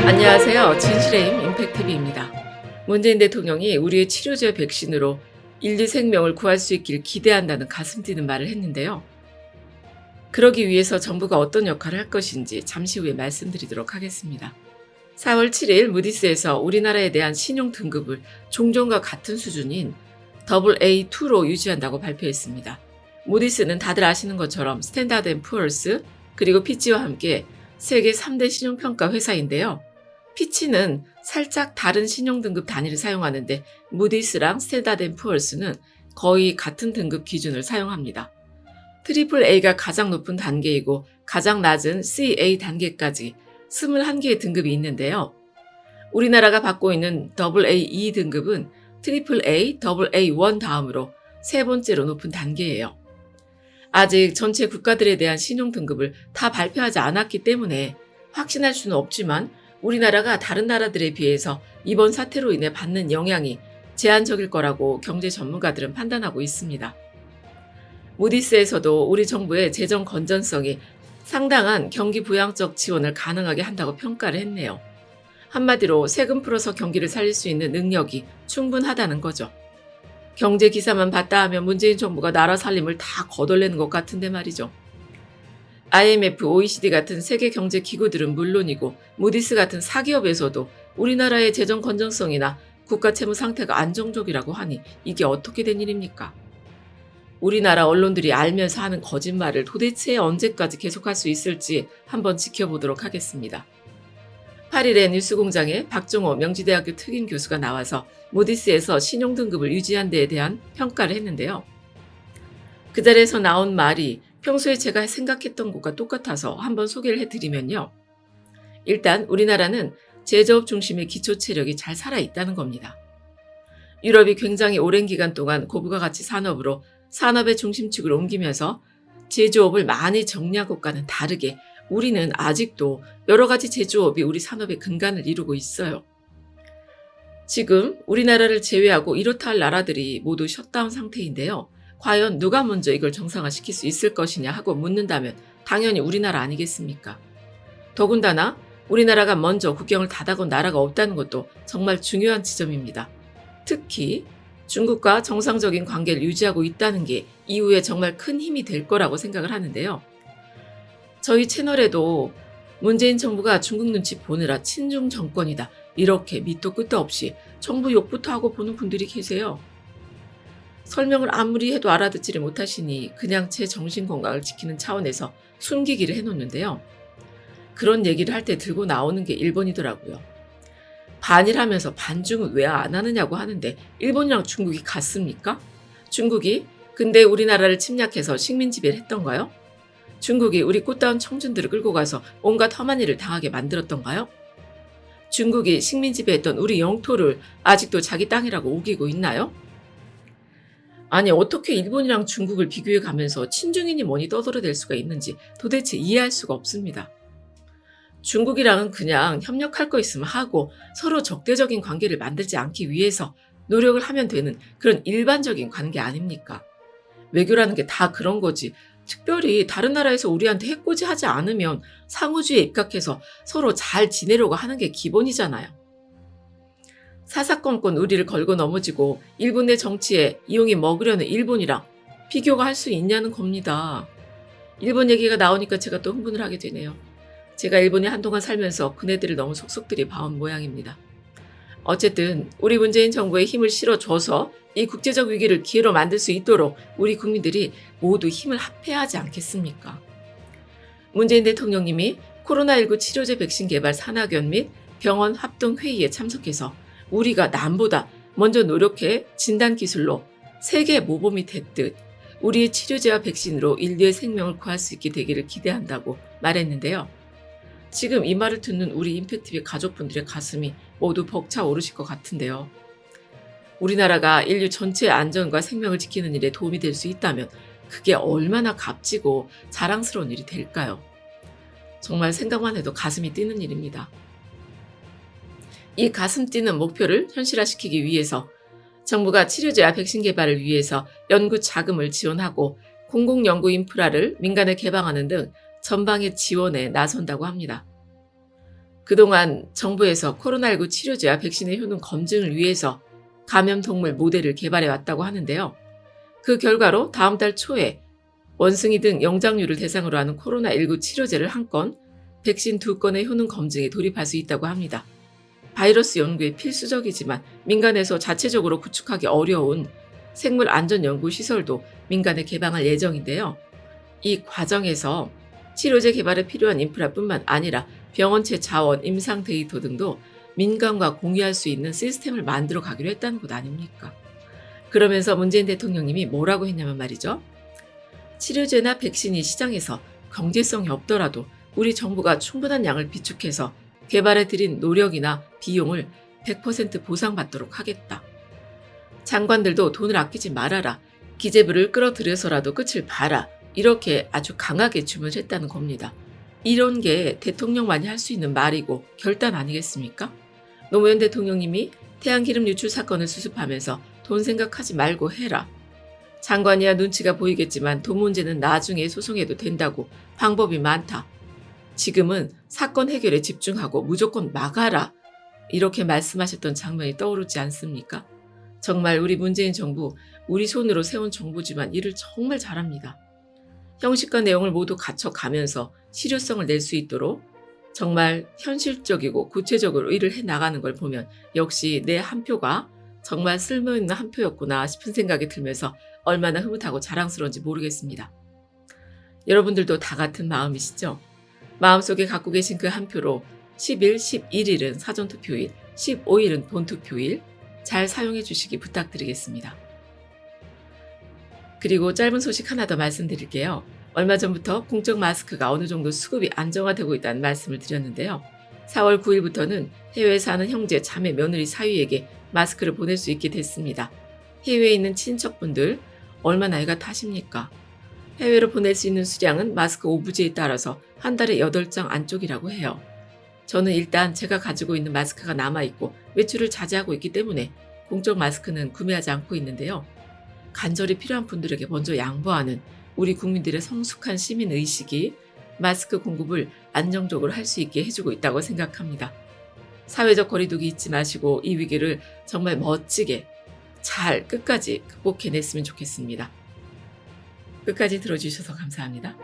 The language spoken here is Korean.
안녕하세요. 진실의 힘 임팩트비입니다. 문재인 대통령이 우리의 치료제 백신으로 인류 생명을 구할 수 있길 기대한다는 가슴 뛰는 말을 했는데요. 그러기 위해서 정부가 어떤 역할을 할 것인지 잠시 후에 말씀드리도록 하겠습니다. 4월 7일 무디스에서 우리나라에 대한 신용 등급을 종전과 같은 수준인 AA2로 유지한다고 발표했습니다. 무디스는 다들 아시는 것처럼 스탠다드 앤 푸어스 그리고 피치와 함께 세계 3대 신용평가 회사인데요. 피치는 살짝 다른 신용등급 단위를 사용하는데 무디스랑 스탠다드 앤 푸어스는 거의 같은 등급 기준을 사용합니다. 트리플 A가 가장 높은 단계이고 가장 낮은 CA 단계까지 21개의 등급이 있는데요. 우리나라가 받고 있는 AA2 등급은 트리플 A, AA1 다음으로 세 번째로 높은 단계예요. 아직 전체 국가들에 대한 신용등급을 다 발표하지 않았기 때문에 확신할 수는 없지만 우리나라가 다른 나라들에 비해서 이번 사태로 인해 받는 영향이 제한적일 거라고 경제 전문가들은 판단하고 있습니다. 무디스에서도 우리 정부의 재정 건전성이 상당한 경기 부양적 지원을 가능하게 한다고 평가를 했네요. 한마디로 세금 풀어서 경기를 살릴 수 있는 능력이 충분하다는 거죠. 경제 기사만 봤다 하면 문재인 정부가 나라 살림을 다 거덜내는 것 같은데 말이죠. IMF, OECD 같은 세계 경제 기구들은 물론이고 무디스 같은 사기업에서도 우리나라의 재정 건전성이나 국가 채무 상태가 안정적이라고 하니 이게 어떻게 된 일입니까? 우리나라 언론들이 알면서 하는 거짓말을 도대체 언제까지 계속할 수 있을지 한번 지켜보도록 하겠습니다. 8일에 뉴스공장에 박종호 명지대학교 특임 교수가 나와서 무디스에서 신용등급을 유지한 데에 대한 평가를 했는데요. 그 자리에서 나온 말이 평소에 제가 생각했던 것과 똑같아서 한번 소개를 해드리면요. 일단 우리나라는 제조업 중심의 기초체력이 잘 살아있다는 겁니다. 유럽이 굉장히 오랜 기간 동안 고부가 가치 산업으로 산업의 중심축을 옮기면서 제조업을 많이 정리한 것과는 다르게 우리는 아직도 여러 가지 제조업이 우리 산업의 근간을 이루고 있어요. 지금 우리나라를 제외하고 이렇다 할 나라들이 모두 셧다운 상태인데요. 과연 누가 먼저 이걸 정상화시킬 수 있을 것이냐 하고 묻는다면 당연히 우리나라 아니겠습니까? 더군다나 우리나라가 먼저 국경을 닫아건 나라가 없다는 것도 정말 중요한 지점입니다. 특히 중국과 정상적인 관계를 유지하고 있다는 게 이후에 정말 큰 힘이 될 거라고 생각을 하는데요. 저희 채널에도 문재인 정부가 중국 눈치 보느라 친중 정권이다 이렇게 밑도 끝도 없이 정부 욕부터 하고 보는 분들이 계세요. 설명을 아무리 해도 알아듣지를 못하시니 그냥 제 정신건강을 지키는 차원에서 숨기기를 해놓는데요. 그런 얘기를 할 때 들고 나오는 게 일본이더라고요. 반일하면서 반중은 왜 안 하느냐고 하는데 일본이랑 중국이 같습니까? 중국이 근대 우리나라를 침략해서 식민 지배를 했던가요? 중국이 우리 꽃다운 청춘들을 끌고 가서 온갖 험한 일을 당하게 만들었던가요? 중국이 식민 지배했던 우리 영토를 아직도 자기 땅이라고 우기고 있나요? 아니 어떻게 일본이랑 중국을 비교해 가면서 친중이니 뭐니 떠들어댈 수가 있는지 도대체 이해할 수가 없습니다. 중국이랑은 그냥 협력할 거 있으면 하고 서로 적대적인 관계를 만들지 않기 위해서 노력을 하면 되는 그런 일반적인 관계 아닙니까? 외교라는 게 다 그런 거지. 특별히 다른 나라에서 우리한테 해코지 하지 않으면 상호주의에 입각해서 서로 잘 지내려고 하는 게 기본이잖아요. 사사건건 우리를 걸고 넘어지고 일본의 정치에 이용이 먹으려는 일본이랑 비교가 할 수 있냐는 겁니다. 일본 얘기가 나오니까 제가 또 흥분을 하게 되네요. 제가 일본에 한동안 살면서 그네들을 너무 속속들이 봐온 모양입니다. 어쨌든 우리 문재인 정부에 힘을 실어줘서 이 국제적 위기를 기회로 만들 수 있도록 우리 국민들이 모두 힘을 합해야 하지 않겠습니까? 문재인 대통령님이 코로나19 치료제 백신 개발 산학연 및 병원 합동회의에 참석해서 우리가 남보다 먼저 노력해 진단기술로 세계 모범이 됐듯 우리의 치료제와 백신으로 인류의 생명을 구할 수 있게 되기를 기대한다고 말했는데요. 지금 이 말을 듣는 우리 임팩트비 가족분들의 가슴이 모두 벅차오르실 것 같은데요. 우리나라가 인류 전체의 안전과 생명을 지키는 일에 도움이 될 수 있다면 그게 얼마나 값지고 자랑스러운 일이 될까요? 정말 생각만 해도 가슴이 뛰는 일입니다. 이 가슴 뛰는 목표를 현실화시키기 위해서 정부가 치료제와 백신 개발을 위해서 연구 자금을 지원하고 공공연구 인프라를 민간에 개방하는 등 전방의 지원에 나선다고 합니다. 그동안 정부에서 코로나19 치료제와 백신의 효능 검증을 위해서 감염동물 모델을 개발해 왔다고 하는데요. 그 결과로 다음 달 초에 원숭이 등 영장류를 대상으로 하는 코로나19 치료제를 한 건, 백신 2건의 효능 검증에 돌입할 수 있다고 합니다. 바이러스 연구에 필수적이지만 민간에서 자체적으로 구축하기 어려운 생물 안전 연구 시설도 민간에 개방할 예정인데요. 이 과정에서 치료제 개발에 필요한 인프라뿐만 아니라 병원체 자원, 임상 데이터 등도 민간과 공유할 수 있는 시스템을 만들어 가기로 했다는 것 아닙니까? 그러면서 문재인 대통령님이 뭐라고 했냐면 말이죠. 치료제나 백신이 시장에서 경제성이 없더라도 우리 정부가 충분한 양을 비축해서 개발에 들인 노력이나 비용을 100% 보상받도록 하겠다. 장관들도 돈을 아끼지 말아라. 기재부를 끌어들여서라도 끝을 봐라. 이렇게 아주 강하게 주문했다는 겁니다. 이런 게 대통령만이 할 수 있는 말이고 결단 아니겠습니까? 노무현 대통령님이 태양기름 유출 사건을 수습하면서 돈 생각하지 말고 해라. 장관이야 눈치가 보이겠지만 돈 문제는 나중에 소송해도 된다고, 방법이 많다. 지금은 사건 해결에 집중하고 무조건 막아라. 이렇게 말씀하셨던 장면이 떠오르지 않습니까? 정말 우리 문재인 정부, 우리 손으로 세운 정부지만 일을 정말 잘합니다. 형식과 내용을 모두 갖춰가면서 실효성을 낼 수 있도록 정말 현실적이고 구체적으로 일을 해나가는 걸 보면 역시 내 한 표가 정말 쓸모있는 한 표였구나 싶은 생각이 들면서 얼마나 흐뭇하고 자랑스러운지 모르겠습니다. 여러분들도 다 같은 마음이시죠? 마음속에 갖고 계신 그 한 표로 10일, 11일은 사전투표일, 15일은 본투표일 잘 사용해 주시기 부탁드리겠습니다. 그리고 짧은 소식 하나 더 말씀드릴게요. 얼마 전부터 공적 마스크가 어느 정도 수급이 안정화되고 있다는 말씀을 드렸는데요. 4월 9일부터는 해외에 사는 형제, 자매, 며느리, 사위에게 마스크를 보낼 수 있게 됐습니다. 해외에 있는 친척분들 얼마나 애가 타십니까? 해외로 보낼 수 있는 수량은 마스크 오부지에 따라서 한 달에 8장 안쪽이라고 해요. 저는 일단 제가 가지고 있는 마스크가 남아있고 외출을 자제하고 있기 때문에 공적 마스크는 구매하지 않고 있는데요. 간절히 필요한 분들에게 먼저 양보하는 우리 국민들의 성숙한 시민의식이 마스크 공급을 안정적으로 할 수 있게 해주고 있다고 생각합니다. 사회적 거리두기 잊지 마시고 이 위기를 정말 멋지게 잘 끝까지 극복해냈으면 좋겠습니다. 끝까지 들어주셔서 감사합니다.